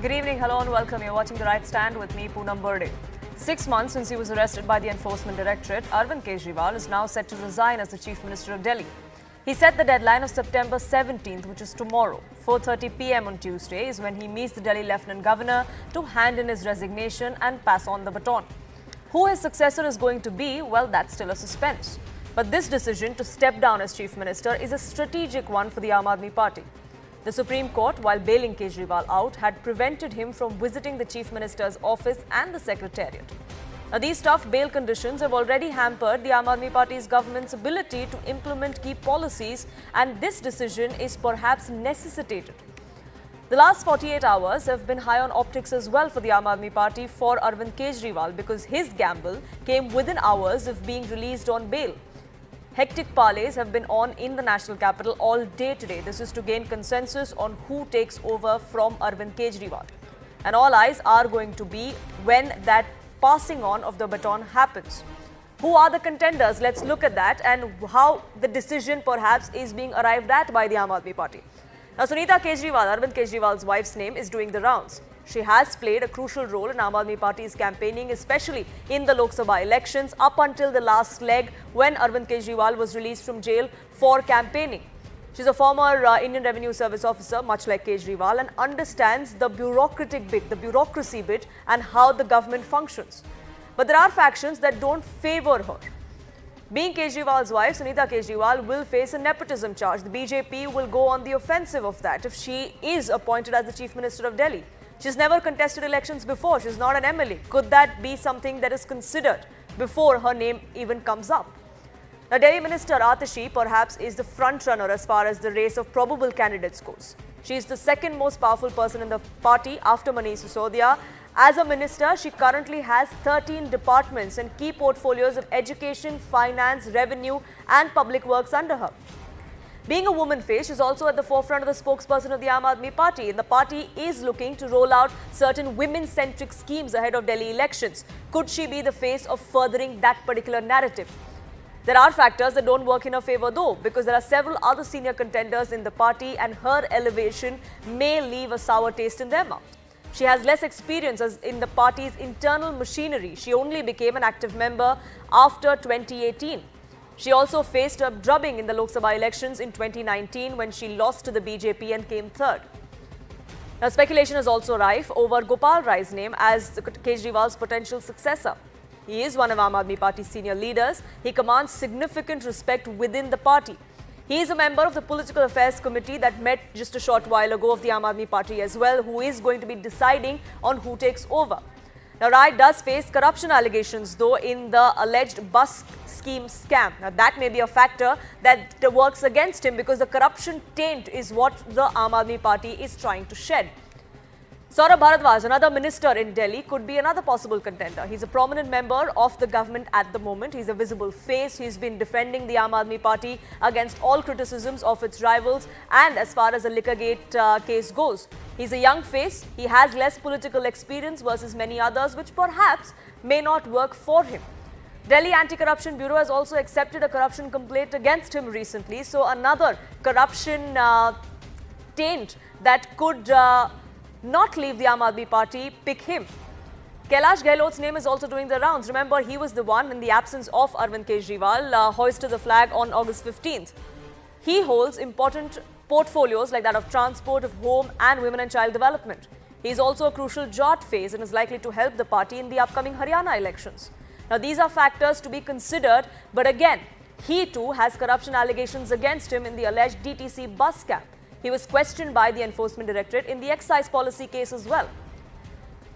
Good evening, hello and welcome. You're watching The Right Stand with me, Poonam Burde. 6 months since he was arrested by the Enforcement Directorate, Arvind Kejriwal is now set to resign as the Chief Minister of Delhi. He set the deadline of September 17th, which is tomorrow. 4:30 p.m. on Tuesday is when he meets the Delhi Lieutenant Governor to hand in his resignation and pass on the baton. Who his successor is going to be, well, that's still a suspense. But this decision to step down as Chief Minister is a strategic one for the Aam Aadmi Party. The Supreme Court, while bailing Kejriwal out, had prevented him from visiting the Chief Minister's office and the Secretariat. Now, these tough bail conditions have already hampered the Aam Aadmi Party's government's ability to implement key policies, and this decision is perhaps necessitated. The last 48 hours have been high on optics as well for the Aam Aadmi Party for Arvind Kejriwal because his gamble came within hours of being released on bail. Hectic parleys have been on in the national capital all day today. This is to gain consensus on who takes over from Arvind Kejriwal. And all eyes are going to be when that passing on of the baton happens. Who are the contenders? Let's look at that and how the decision perhaps is being arrived at by the Aam Aadmi Party. Now, Sunita Kejriwal, Arvind Kejriwal's wife's name, is doing the rounds. She has played a crucial role in Aam Aadmi Party's campaigning, especially in the Lok Sabha elections, up until the last leg when Arvind Kejriwal was released from jail for campaigning. She's a former Indian Revenue Service officer, much like Kejriwal, and understands the bureaucratic bit, the bureaucracy bit, and how the government functions. But there are factions that don't favor her. Being Kejriwal's wife, Sunita Kejriwal will face a nepotism charge. The BJP will go on the offensive of that if she is appointed as the Chief Minister of Delhi. She's never contested elections before. She's not an MLA. Could that be something that is considered before her name even comes up? Now, Delhi Minister Atashi perhaps is the front runner as far as the race of probable candidates goes. She is the second most powerful person in the party after Manish Sisodia. As a minister, she currently has 13 departments and key portfolios of education, finance, revenue and public works under her. Being a woman face, she's also at the forefront of the spokesperson of the Aam Aadmi Party, and the party is looking to roll out certain women-centric schemes ahead of Delhi elections. Could she be the face of furthering that particular narrative? There are factors that don't work in her favor though, because there are several other senior contenders in the party and her elevation may leave a sour taste in their mouth. She has less experience as in the party's internal machinery. She only became an active member after 2018. She also faced a drubbing in the Lok Sabha elections in 2019 when she lost to the BJP and came third. Now, speculation is also rife over Gopal Rai's name as Kejriwal's potential successor. He is one of Aam Aadmi Party's senior leaders. He commands significant respect within the party. He is a member of the Political Affairs Committee that met just a short while ago of the Aam Aadmi Party as well, who is going to be deciding on who takes over. Now, Rai does face corruption allegations, though, in the alleged bus scheme scam. Now, that may be a factor that works against him because the corruption taint is what the Aam Aadmi Party is trying to shed. Saurabh Bharadwaj, another minister in Delhi, could be another possible contender. He's a prominent member of the government at the moment. He's a visible face. He's been defending the Aam Aadmi Party against all criticisms of its rivals and as far as the Liquorgate case goes. He's a young face. He has less political experience versus many others, which perhaps may not work for him. Delhi Anti-Corruption Bureau has also accepted a corruption complaint against him recently. So another corruption taint that could not leave the Aam Aadmi Party pick him. Kailash Gehlot's name is also doing the rounds. Remember, he was the one in the absence of Arvind Kejriwal hoisted the flag on August 15th. He holds important portfolios like that of transport, of home and women and child development. He is also a crucial Jat face and is likely to help the party in the upcoming Haryana elections. Now, these are factors to be considered, but again, he too has corruption allegations against him in the alleged DTC bus scam. He was questioned by the Enforcement Directorate in the excise policy case as well.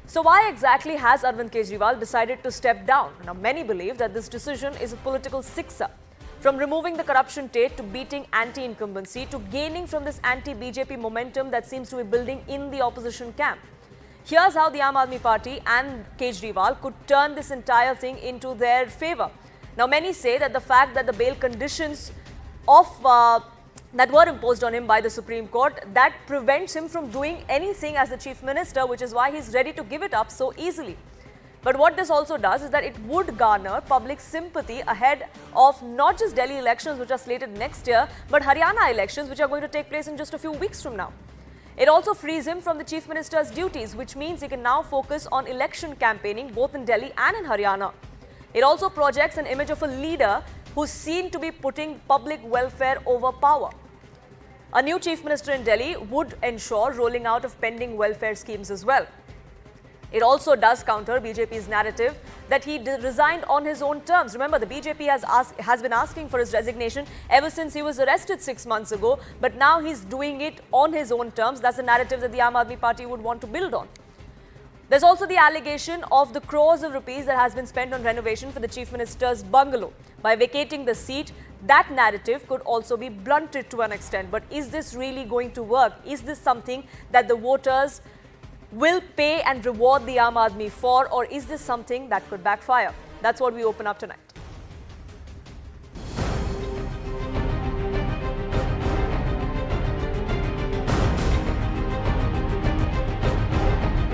So why exactly has Arvind Kejriwal decided to step down? Now, many believe that this decision is a political sixer. From removing the corruption taint to beating anti-incumbency to gaining from this anti-BJP momentum that seems to be building in the opposition camp. Here's how the Aam Aadmi Party and Kejriwal could turn this entire thing into their favor. Now, many say that the fact that the bail conditions of that were imposed on him by the Supreme Court, that prevents him from doing anything as the Chief Minister, which is why he's ready to give it up so easily. But what this also does is that it would garner public sympathy ahead of not just Delhi elections, which are slated next year, but Haryana elections, which are going to take place in just a few weeks from now. It also frees him from the Chief Minister's duties, which means he can now focus on election campaigning both in Delhi and in Haryana. It also projects an image of a leader who's seen to be putting public welfare over power. A new Chief Minister in Delhi would ensure rolling out of pending welfare schemes as well. It also does counter BJP's narrative that he resigned on his own terms. Remember, the BJP has been asking for his resignation ever since he was arrested 6 months ago, but now he's doing it on his own terms. That's the narrative that the Aam Aadmi Party would want to build on. There's also the allegation of the crores of rupees that has been spent on renovation for the Chief Minister's bungalow. By vacating the seat, that narrative could also be blunted to an extent. But is this really going to work? Is this something that the voters will pay and reward the Aam Aadmi for, or is this something that could backfire? That's what we open up tonight.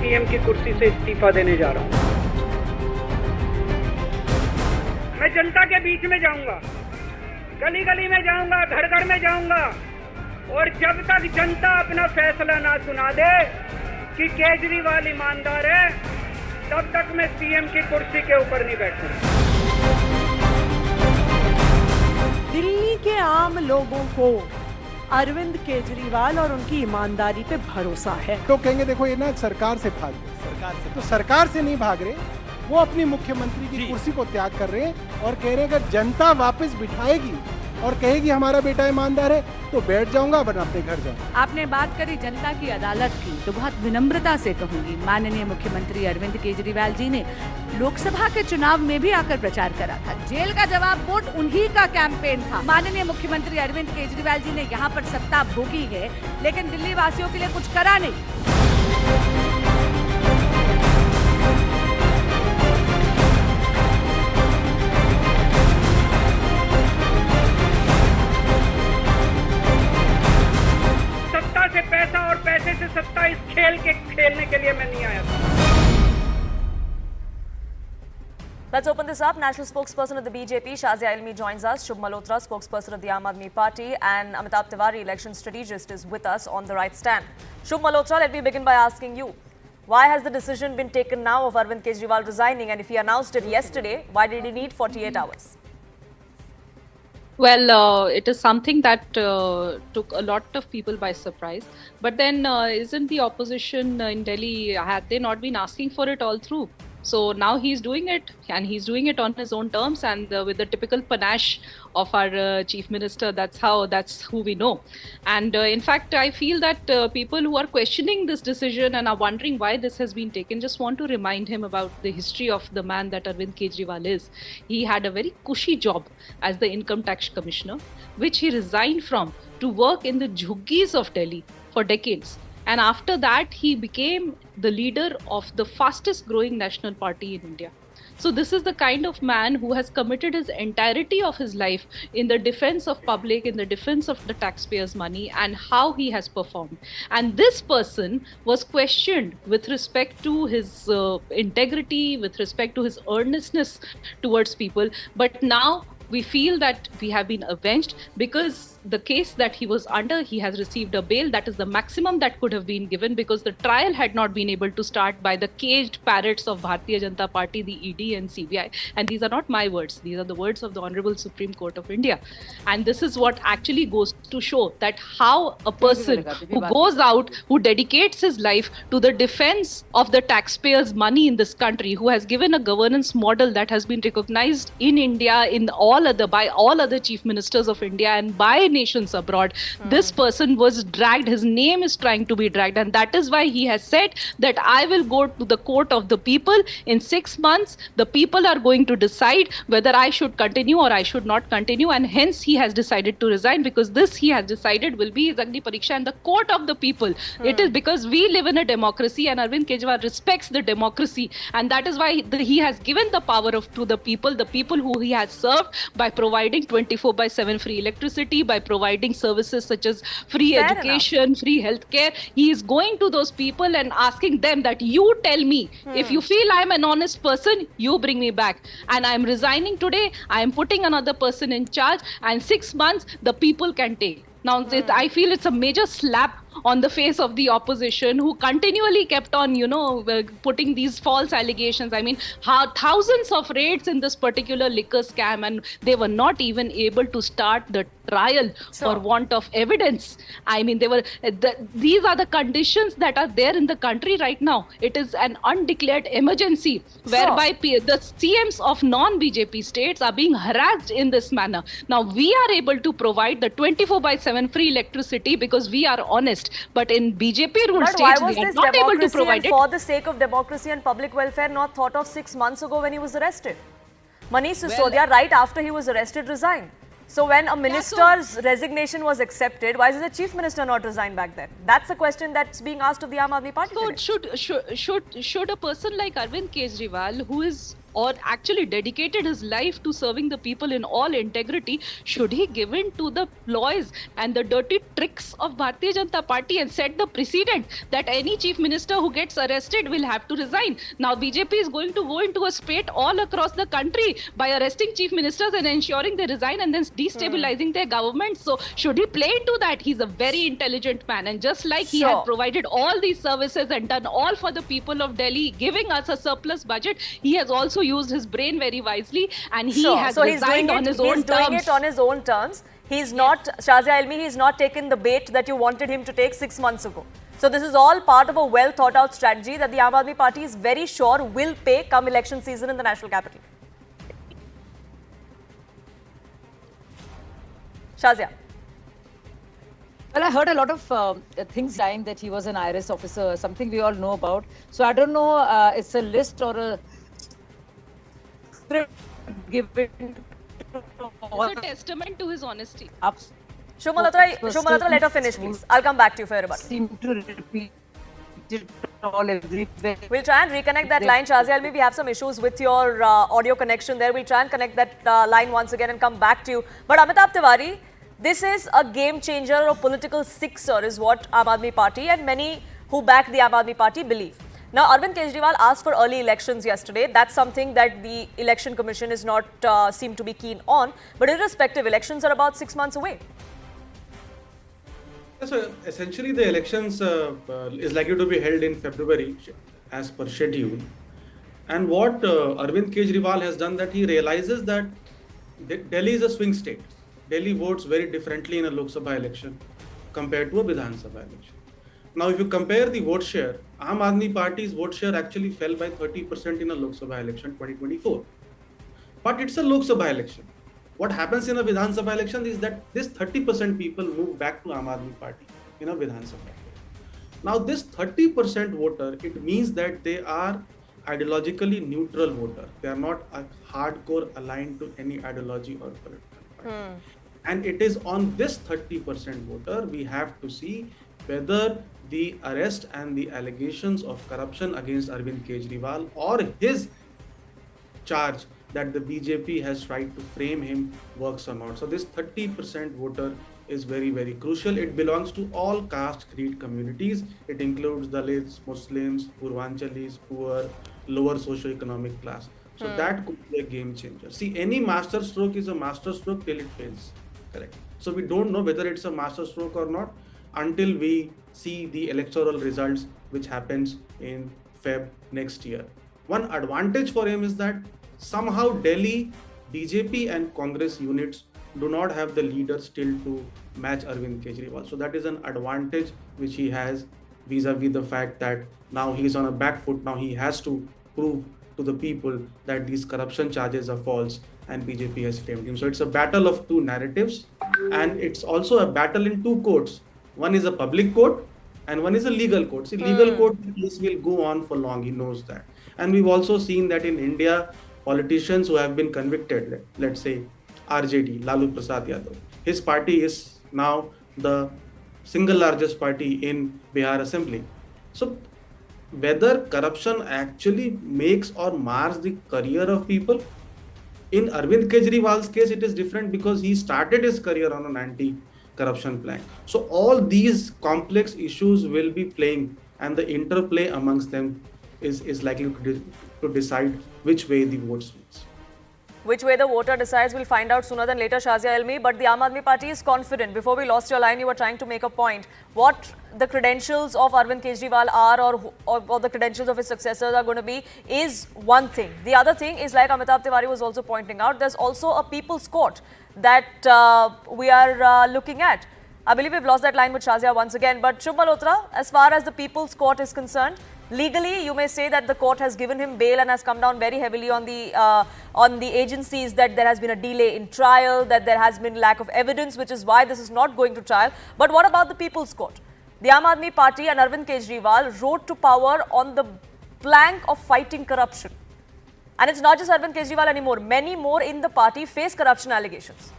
CM की कुर्सी से इस्तीफा देने जा रहा हूं। मैं जनता के बीच में जाऊंगा, गली गली में जाऊंगा, घर घर में जाऊंगा, और जब तक जनता अपना फैसला ना सुना दे कि केजरीवाल ईमानदार है, तब तक मैं सीएम की कुर्सी के ऊपर नहीं बैठूंगा। दिल्ली के आम लोगों को अरविंद केजरीवाल और उनकी ईमानदारी पे भरोसा है। तो कहेंगे देखो ये ना सरकार से भाग रहे, तो सरकार से नहीं भाग रहे, वो अपनी मुख्यमंत्री की कुर्सी को त्याग कर रहे हैं और कह रहे हैं अगर जनता वापस बिठाएगी और कहेगी हमारा बेटा ईमानदार है तो बैठ जाऊंगा, वरना अपने घर जाऊंगा। आपने बात करी जनता की अदालत की, तो बहुत विनम्रता से कहूंगी, माननीय मुख्यमंत्री अरविंद केजरीवाल जी ने लोकसभा के चुनाव में भी आकर प्रचार करा था। जेल का जवाब वोट उन्हीं का कैंपेन था। माननीय मुख्यमंत्री अरविंद केजरीवाल जी ने यहाँ पर सत्ता भोगी है, लेकिन दिल्ली वासियों के लिए कुछ करा नहीं। से पैसा और पैसे से सत्ता, इस खेल के खेलने के लिए मैं नहीं आया था। Let's open this up. National spokesperson of the BJP, Shazia Ilmi, joins us. Shubh Malhotra, spokesperson of the Aam Aadmi Party, and Amitabh Tiwari, election strategist, is with us on the right stand. Shubh Malhotra, let me begin by asking you, why has the decision been taken now of Arvind Kejriwal resigning? And if he announced it yesterday, why did he need 48 hours? Well, it is something that took a lot of people by surprise. But then, isn't the opposition in Delhi, had they not been asking for it all through? So now he's doing it, and he's doing it on his own terms and with the typical panache of our chief minister. That's who we know. And in fact, I feel that people who are questioning this decision and are wondering why this has been taken just want to remind him about the history of the man that Arvind Kejriwal is. He had a very cushy job as the income tax commissioner, which he resigned from to work in the jhuggies of Delhi for decades. And after that, he became the leader of the fastest growing national party in India. So this is the kind of man who has committed his entirety of his life in the defense of public, in the defense of the taxpayers' money, and how he has performed. And this person was questioned with respect to his integrity, with respect to his earnestness towards people. But now we feel that we have been avenged because the case that he was under, he has received a bail. That is the maximum that could have been given because the trial had not been able to start by the caged parrots of Bharatiya Janata Party, the ED and CBI. And these are not my words. These are the words of the Honorable Supreme Court of India. And this is what actually goes to show that how a person who goes out, who dedicates his life to the defense of the taxpayers' money in this country, who has given a governance model that has been recognized in India by all other chief ministers of India and by nations abroad. This person was dragged. His name is trying to be dragged, and that is why he has said that I will go to the court of the people in 6 months. The people are going to decide whether I should continue or I should not continue, and hence he has decided to resign because this he has decided will be his Agni Pariksha and the court of the people. It is because we live in a democracy and Arvind Kejriwal respects the democracy, and that is why he has given the power to the people who he has served by providing 24/7 free electricity, by providing services such as free education, free healthcare. He is going to those people and asking them that you tell me, if you feel I am an honest person, you bring me back. And I am resigning today. I am putting another person in charge, and 6 months the people can take. Now, I feel it's a major slap on the face of the opposition, who continually kept on, putting these false allegations. I mean, thousands of raids in this particular liquor scam, and they were not even able to start the trial for want of evidence. I mean, these are the conditions that are there in the country right now. It is an undeclared emergency whereby the CMs of non-BJP states are being harassed in this manner. Now, we are able to provide the 24/7 free electricity because we are honest. But in BJP ruled But why states, was we are this not able to democracy provide and it. for the sake of democracy and public welfare not thought of 6 months ago when he was arrested? Manish Sisodia, right after he was arrested, resigned. So when a minister's resignation was accepted, why did the chief minister not resign back then? That's a question that's being asked of the Aam Aadmi Party today. Should a person like Arvind Kejriwal, who is or actually dedicated his life to serving the people in all integrity, should he give in to the ploys and the dirty tricks of Bharatiya Janata Party and set the precedent that any chief minister who gets arrested will have to resign? Now BJP is going to go into a spate all across the country by arresting chief ministers and ensuring they resign and then destabilizing their government. So should he play into that? He's a very intelligent man, and just like he had provided all these services and done all for the people of Delhi, giving us a surplus budget, he has also used his brain very wisely, and he has resigned on his own terms. He's doing it on his own terms. He's not, Shazia Ilmi, he's not taken the bait that you wanted him to take 6 months ago. So this is all part of a well thought out strategy that the Aam Aadmi Party is very sure will pay come election season in the national capital. Shazia. Well, I heard a lot of things saying that he was an IRS officer, something we all know about. So I don't know, it's a list or a script given to It's a testament to his honesty. Shumal Atra, let her finish, please. I'll come back to you for your rebuttal. Seem to repeat it all everywhere. We'll try and reconnect that line, Shazia Almi. We have some issues with your audio connection there. We'll try and connect that line once again and come back to you. But Amitabh Tiwari, this is a game changer or political sixer is what Aam Aadmi Party and many who back the Aam Aadmi Party believe. Now, Arvind Kejriwal asked for early elections yesterday. That's something that the Election Commission is not seem to be keen on. But irrespective, elections are about 6 months away. So essentially, the elections is likely to be held in February as per schedule. And what Arvind Kejriwal has done, that he realizes that Delhi is a swing state. Delhi votes very differently in a Lok Sabha election compared to a Vidhan Sabha election. Now, if you compare the vote share, Aam Aadmi Party's vote share actually fell by 30% in a Lok Sabha election 2024. But it's a Lok Sabha election. What happens in a Vidhan Sabha election is that this 30% people move back to Aam Aadmi Party in a Vidhan Sabha. Now, this 30% voter, it means that they are ideologically neutral voter. They are not a hardcore aligned to any ideology or political party. And it is on this 30% voter we have to see whether the arrest and the allegations of corruption against Arvind Kejriwal or his charge that the BJP has tried to frame him works or not. So this 30% voter is very, very crucial. It belongs to all caste, creed communities. It includes Dalits, Muslims, Purvanchalis, poor, lower socio-economic class. So that could be a game changer. See, any master stroke is a master stroke till it fails. Correct. So we don't know whether it's a master stroke or not until we see the electoral results, which happens in Feb next year. One advantage for him is that somehow Delhi, BJP and Congress units do not have the leaders still to match Arvind Kejriwal. So that is an advantage which he has vis-a-vis the fact that now he is on a back foot. Now he has to prove to the people that these corruption charges are false and BJP has framed him. So it's a battle of two narratives, and it's also a battle in two courts. One is a public court and one is a legal court. See, legal court case will go on for long, he knows that. And we've also seen that in India, politicians who have been convicted, let's say RJD, Lalu Prasad Yadav, his party is now the single largest party in Bihar Assembly. So whether corruption actually makes or mars the career of people, in Arvind Kejriwal's case, it is different because he started his career on an anti-corruption plan. So all these complex issues will be playing, and the interplay amongst them is likely to decide which way the vote swings. Which way the voter decides, we'll find out sooner than later, Shazia Elmi. But the Aam Aadmi Party is confident. Before we lost your line, you were trying to make a point. What the credentials of Arvind Kejriwal are, or the credentials of his successors are going to be, is one thing. The other thing is, like Amitabh Tiwari was also pointing out, there's also a people's court that we are looking at. I believe we've lost that line with Shazia once again. But Shubh Malhotra, as far as the people's court is concerned, legally, you may say that the court has given him bail and has come down very heavily on the agencies, that there has been a delay in trial, that there has been lack of evidence, which is why this is not going to trial. But what about the People's Court? The Aam Aadmi Party and Arvind Kejriwal rode to power on the plank of fighting corruption. And it's not just Arvind Kejriwal anymore. Many more in the party face corruption allegations.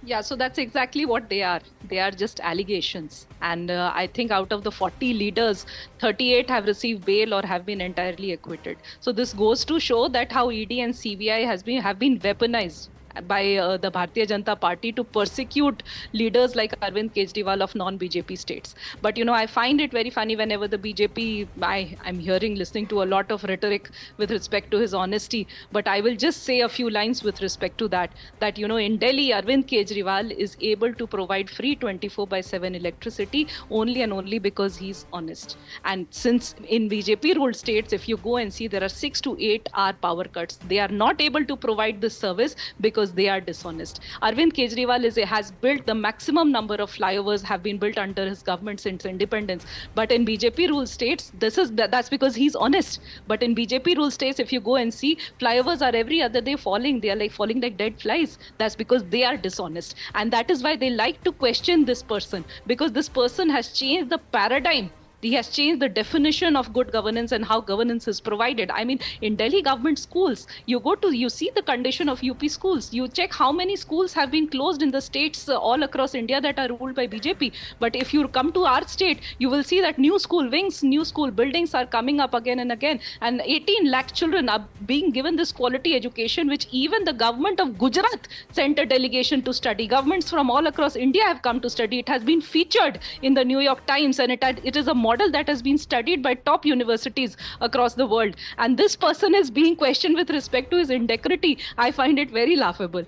Yeah, so that's exactly what they are. They are just allegations. And I think out of the 40 leaders, 38 have received bail or have been entirely acquitted. So this goes to show that how ED and CBI have been weaponized by the Bharatiya Janata Party to persecute leaders like Arvind Kejriwal of non-BJP states. But, I find it very funny whenever the BJP, I'm listening to a lot of rhetoric with respect to his honesty. But I will just say a few lines with respect to that, in Delhi, Arvind Kejriwal is able to provide free 24/7 electricity only and only because he's honest. And since in BJP ruled states, if you go and see, there are 6 to 8 hour power cuts. They are not able to provide this service because they are dishonest. Arvind Kejriwal has built the maximum number of flyovers have been built under his government since independence. But in BJP ruled states, that's because he's honest. But in BJP ruled states, if you go and see, flyovers are every other day falling. They are falling like dead flies. That's because they are dishonest. And that is why they like to question this person, because this person has changed the paradigm. He has changed the definition of good governance and how governance is provided. I mean, in Delhi government schools, you see the condition of UP schools. You check how many schools have been closed in the states all across India that are ruled by BJP. But if you come to our state, you will see that new school wings, new school buildings are coming up again and again. And 18 lakh children are being given this quality education, which even the government of Gujarat sent a delegation to study. Governments from all across India have come to study. It has been featured in the New York Times, and it is a model that has been studied by top universities across the world. And this person is being questioned with respect to his integrity. I find it very laughable.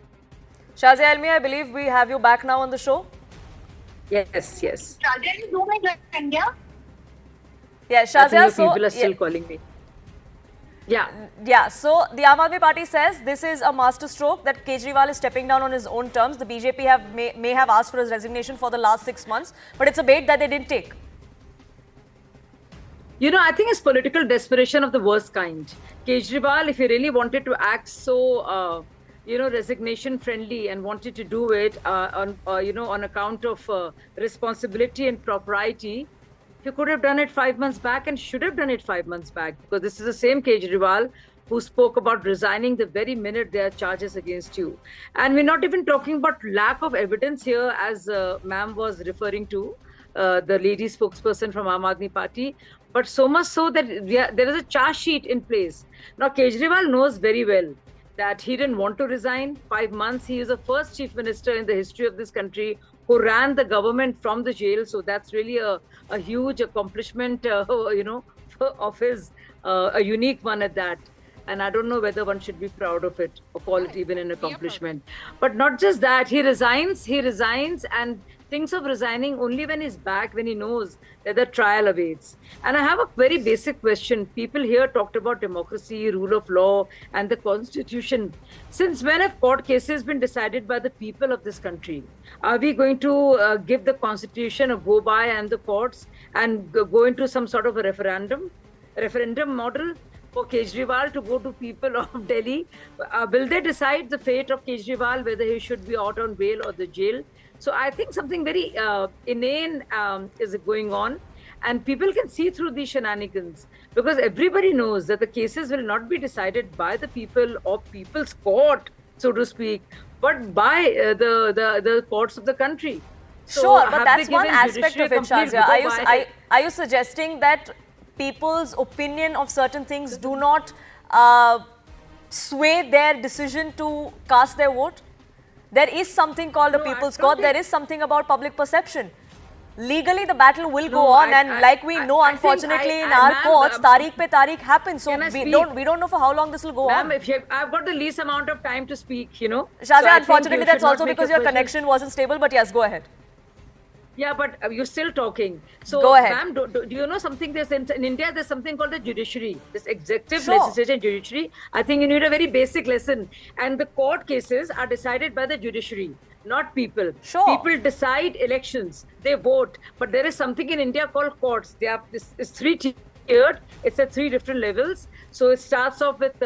Shazia Elmi, I believe we have you back now on the show. Yes. Shazia, you know my India? Yeah, Shazia, people are still calling me. Yeah, so the Aam Aadmi Party says this is a masterstroke, that Kejriwal is stepping down on his own terms. The BJP may have asked for his resignation for the last 6 months, but it's a bait that they didn't take. I think it's political desperation of the worst kind. Kejriwal, if he really wanted to act so, resignation friendly and wanted to do it on account of responsibility and propriety, he could have done it 5 months back and should have done it 5 months back, because this is the same Kejriwal who spoke about resigning the very minute there are charges against you. And we're not even talking about lack of evidence here, as ma'am was referring to, the lady spokesperson from Aam Aadmi Party, but so much so that there is a charge sheet in place. Now, Kejriwal knows very well that he didn't want to resign. 5 months, he is the first chief minister in the history of this country who ran the government from the jail. So that's really a huge accomplishment, of his, a unique one at that. And I don't know whether one should be proud of it or call it even an accomplishment. But not just that, he resigns and thinks of resigning only when he's back, when he knows that the trial awaits. And I have a very basic question. People here talked about democracy, rule of law, and the constitution. Since when have court cases been decided by the people of this country? Are we going to give the constitution a go by and the courts and go into some sort of a referendum model for Kejriwal to go to people of Delhi? Will they decide the fate of Kejriwal, whether he should be out on bail or the jail? So I think something very inane is going on, and people can see through these shenanigans, because everybody knows that the cases will not be decided by the people or people's court, so to speak, but by the courts of the country. So sure, but that's one aspect of it, Shazia. Are you suggesting that people's opinion of certain things do not sway their decision to cast their vote? There is something called a people's court. There is something about public perception. Legally, the battle will go No, on, I- and I- like we I- know, I think unfortunately, in I- our ma'am, courts, tariq pe tariq happens. So Can I we speak? don't know for how long this will go Ma'am, on. if I've got the least amount of time to speak, you know. So I Shazia, think unfortunately, you that's should not also make because a your question. connection wasn't stable. But yes, go ahead. Yeah, but you're still talking. So, Go ahead. ma'am, do you know something? There's in India, there's something called the judiciary, this executive, Sure. legislature, and judiciary. I think you need a very basic lesson. And the court cases are decided by the judiciary, not people. Sure. People decide elections, they vote. But there is something in India called courts. They are it's three tiered. It's at three different levels. So it starts off with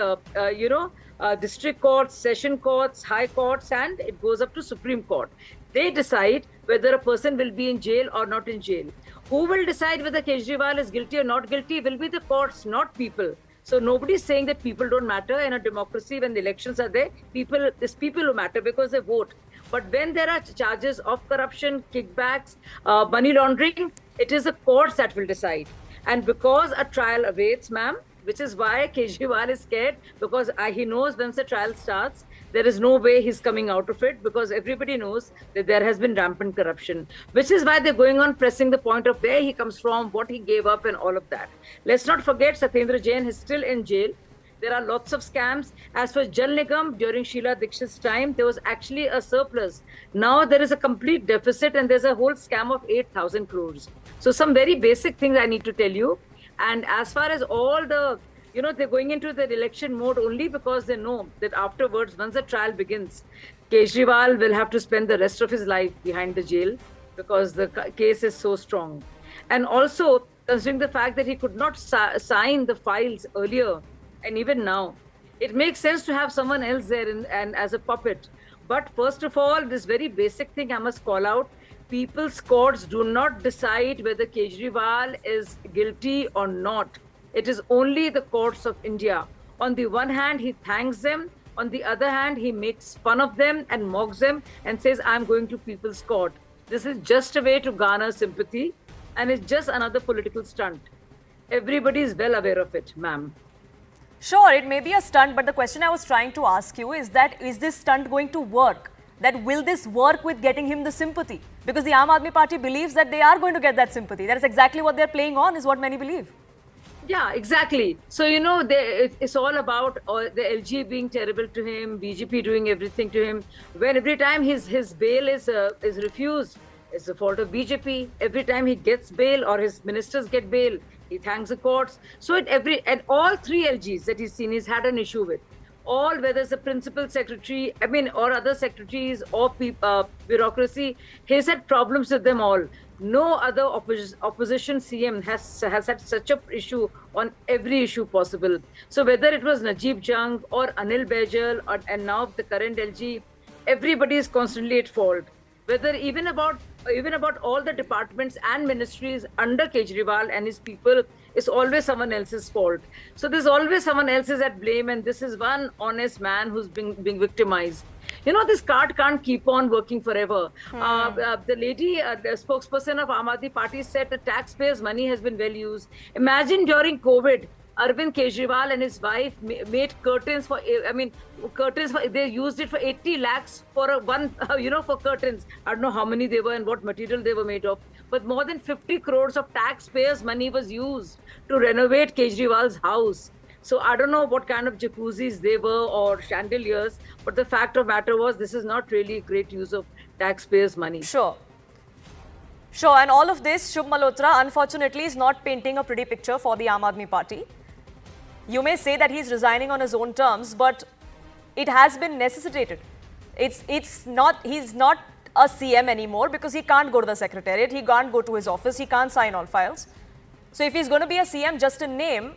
district courts, session courts, high courts, and it goes up to Supreme Court. They decide whether a person will be in jail or not in jail. Who will decide whether Kejriwal is guilty or not guilty will be the courts, not people. So nobody's saying that people don't matter in a democracy. When the elections are there, it's people who matter because they vote. But when there are charges of corruption, kickbacks, money laundering, it is the courts that will decide. And because a trial awaits, ma'am, which is why Kejriwal is scared, because he knows once the trial starts, there is no way he's coming out of it, because everybody knows that there has been rampant corruption, which is why they're going on pressing the point of where he comes from, what he gave up, and all of that. Let's not forget Satyendra Jain is still in jail. There are lots of scams. As for Jal Nigam, during Sheila Dikshit's time, there was actually a surplus. Now there is a complete deficit, and there's a whole scam of 8,000 crores. So some very basic things I need to tell you. And as far as all the, they're going into the election mode only because they know that afterwards, once the trial begins, Kejriwal will have to spend the rest of his life behind the jail because the case is so strong. And also, considering the fact that he could not sign the files earlier, and even now, it makes sense to have someone else there and as a puppet. But first of all, this very basic thing I must call out, people's courts do not decide whether Kejriwal is guilty or not. It is only the courts of India. On the one hand, he thanks them. On the other hand, he makes fun of them and mocks them and says, I'm going to people's court. This is just a way to garner sympathy, and it's just another political stunt. Everybody is well aware of it, ma'am. Sure, it may be a stunt, but the question I was trying to ask you is that, is this stunt going to work? That will this work with getting him the sympathy? Because the Aam Aadmi Party believes that they are going to get that sympathy. That is exactly what they're playing on, is what many believe. Yeah, exactly. So, it's all about the LG being terrible to him, BJP doing everything to him. When every time his bail is refused, it's the fault of BJP. Every time he gets bail or his ministers get bail, he thanks the courts. So and all three LGs that he's seen, he's had an issue with. All, whether it's the principal secretary, or other secretaries or bureaucracy, he's had problems with them all. No other opposition CM has had such a issue on every issue possible. So whether it was Najib Jung or Anil Baijal and now the current LG, everybody is constantly at fault. Whether even about all the departments and ministries under Kejriwal and his people, is always someone else's fault. So there's always someone else's at blame, and this is one honest man who's being victimized. This card can't keep on working forever. The lady, the spokesperson of Aam Aadmi Party, said the taxpayers' money has been well used. Imagine during COVID, Arvind Kejriwal and his wife made curtains they used it for 80 lakhs for for curtains. I don't know how many they were and what material they were made of. But more than 50 crores of taxpayers' money was used to renovate Kejriwal's house. So I don't know what kind of jacuzzis they were or chandeliers, but the fact of matter was this is not really a great use of taxpayers' money. Sure. And all of this, Shubh Malhotra, unfortunately, is not painting a pretty picture for the Aam Aadmi Party. You may say that he's resigning on his own terms, but it has been necessitated. He's not a CM anymore because he can't go to the secretariat, he can't go to his office, he can't sign all files. So if he's going to be a CM just in name,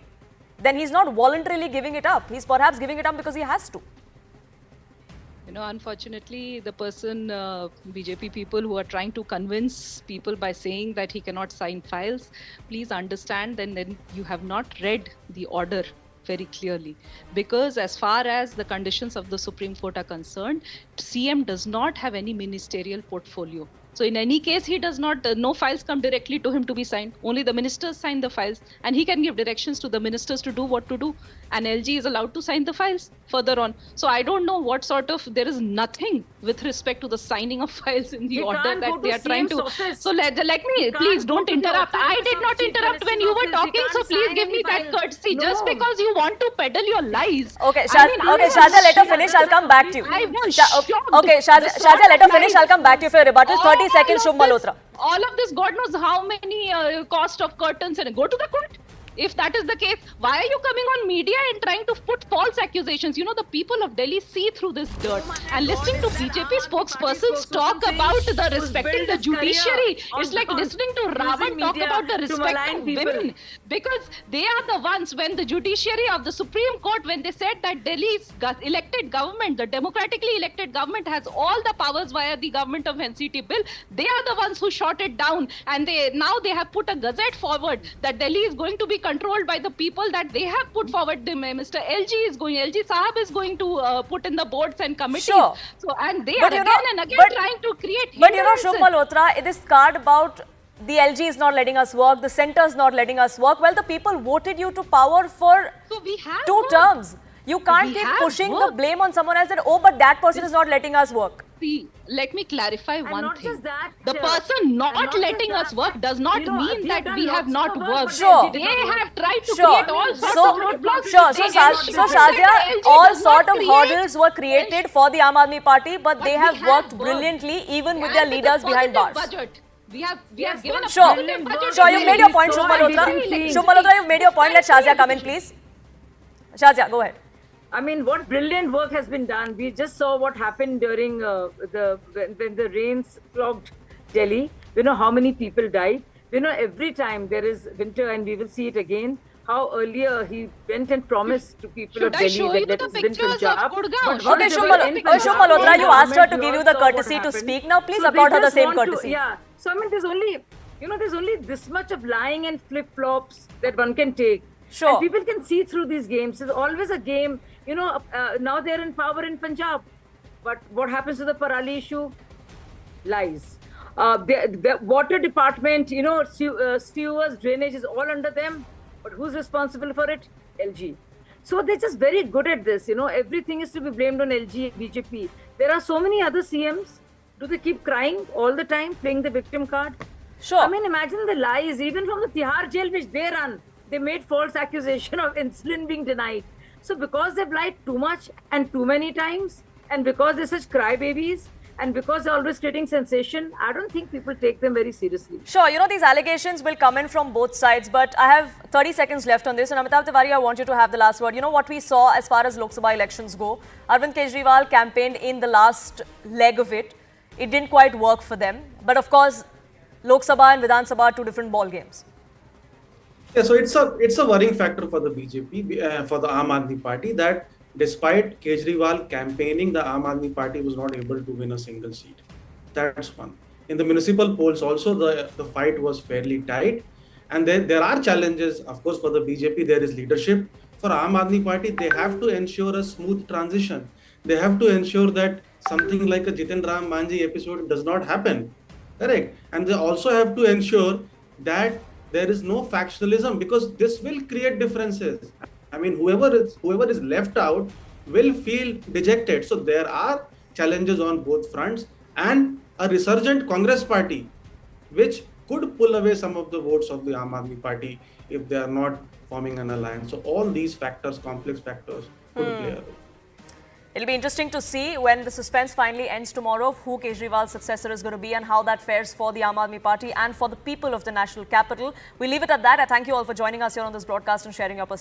then he's not voluntarily giving it up. He's perhaps giving it up because he has to. Unfortunately, the person, BJP people who are trying to convince people by saying that he cannot sign files, please understand then you have not read the order very clearly. Because as far as the conditions of the Supreme Court are concerned, CM does not have any ministerial portfolio. So in any case, he does not, no files come directly to him to be signed. Only the ministers sign the files, and he can give directions to the ministers to do what to do. And LG is allowed to sign the files further on. So I don't know what sort of, there is nothing with respect to the signing of files in the He order can't go that they to are trying to. CM's office. So let me, He please can't go don't to the interrupt. office I of did some not chief interrupt when minister you were office. He talking, can't so please sign give me any that file. courtesy. Just No. because you want to peddle your lies. Okay, I mean, I was Shazia, let her finish. I'll shocked. come back to you. I was Sha- shocked. okay, The sort Shazia, let her of finish. lies- I'll come back to you for a rebuttal. 30 seconds, All Shubh of this- Malhotra. All of this, God knows how many cost of curtains, and go to the court. If that is the case, why are you coming on media and trying to put false accusations? You know, the people of Delhi see through this dirt. And listening to BJP spokespersons talk about the respecting the judiciary, it's like listening to Ravan talk about the respecting women. Because they are the ones, when the judiciary of the Supreme Court, when they said that Delhi's elected government, the democratically elected government, has all the powers via the government of NCT bill, they are the ones who shot it down. And now they have put a gazette forward that Delhi is going to be controlled by the people that they have put forward. Mr. LG Sahab is going to put in the boards and committees. Sure. So, and they But are you again know- and again but- trying to create But you know, hindrances. Shubh Malhotra, it is card about the LG is not letting us work, the centre is not letting us work. Well, the people voted you to power for So we have 2 worked. terms. You can't We keep have pushing the worked. blame on someone else that, oh, but that person is not letting us work. See, let me clarify one not thing. just that, The and person not not letting just us that, work does not you know, mean we that have we done have lots not of work, worked. but Sure. They have tried to Sure. create all sorts So, of roadblocks. sure. So, They ensured that Shazia, LG all does not sort of create- hurdles were created for the Aam Aadmi Party, but they we have have worked worked. brilliantly, even with And their with a leaders behind positive bars. Budget. We have Yes, given a Sure, positive budget. sure, to you've Delhi. made your point, So Shubh Malhotra. everything Shubh Malhotra, you've made your point. Let Shazia come in, please. Shazia, go ahead. I mean, what brilliant work has been done. We just saw what happened during when the rains clogged Delhi. You know how many people died. You know, every time there is winter, and we will see it again. How earlier he went and promised to people Should of I Delhi show that you let the us win pictures of Punjab. Gurgaon? But what Okay, is Shubh the Malhotra, in Punjab? Shubh Malhotra, you asked her to Government give you laws the saw what courtesy to happened. speak. Now, please So they accord her the just same want to- courtesy. Yeah. So I mean, there's only this much of lying and flip-flops that one can take. Sure. And people can see through these games. There's always a game. You know, now they're in power in Punjab. But what happens to the Parali issue? Lies. The water department, you know, sewers, drainage is all under them. But who's responsible for it? LG. So they're just very good at this. You know, everything is to be blamed on LG, BJP. There are so many other CMs. Do they keep crying all the time, playing the victim card? Sure. I mean, imagine the lies, even from the Tihar jail which they run. They made false accusation of insulin being denied. So because they've lied too much and too many times, and because they're such crybabies, and because they're always creating sensation, I don't think people take them very seriously. Sure, you know, these allegations will come in from both sides, but I have 30 seconds left on this. And Amitav Tiwari, I want you to have the last word. You know what we saw as far as Lok Sabha elections go? Arvind Kejriwal campaigned in the last leg of it. It didn't quite work for them. But of course, Lok Sabha and Vidhan Sabha are two different ball games. Yeah, so it's a worrying factor for the BJP, for the Aam Aadmi Party, that despite Kejriwal campaigning, the Aam Aadmi Party was not able to win a single seat. That's one. In the municipal polls also, the fight was fairly tight. And there are challenges, of course, for the BJP. There is leadership. For Aam Aadmi Party, they have to ensure a smooth transition. They have to ensure that something like a Jiten Ram Manji episode does not happen. Correct. And they also have to ensure that there is no factionalism, because this will create differences. I mean, whoever is left out will feel dejected. So there are challenges on both fronts, and a resurgent Congress party, which could pull away some of the votes of the Aam Aadmi Party if they are not forming an alliance. So all these factors, complex factors, could play a role. It'll be interesting to see when the suspense finally ends tomorrow of who Kejriwal's successor is going to be and how that fares for the Aam Aadmi Party and for the people of the national capital. We leave it at that. I thank you all for joining us here on this broadcast and sharing your perspective.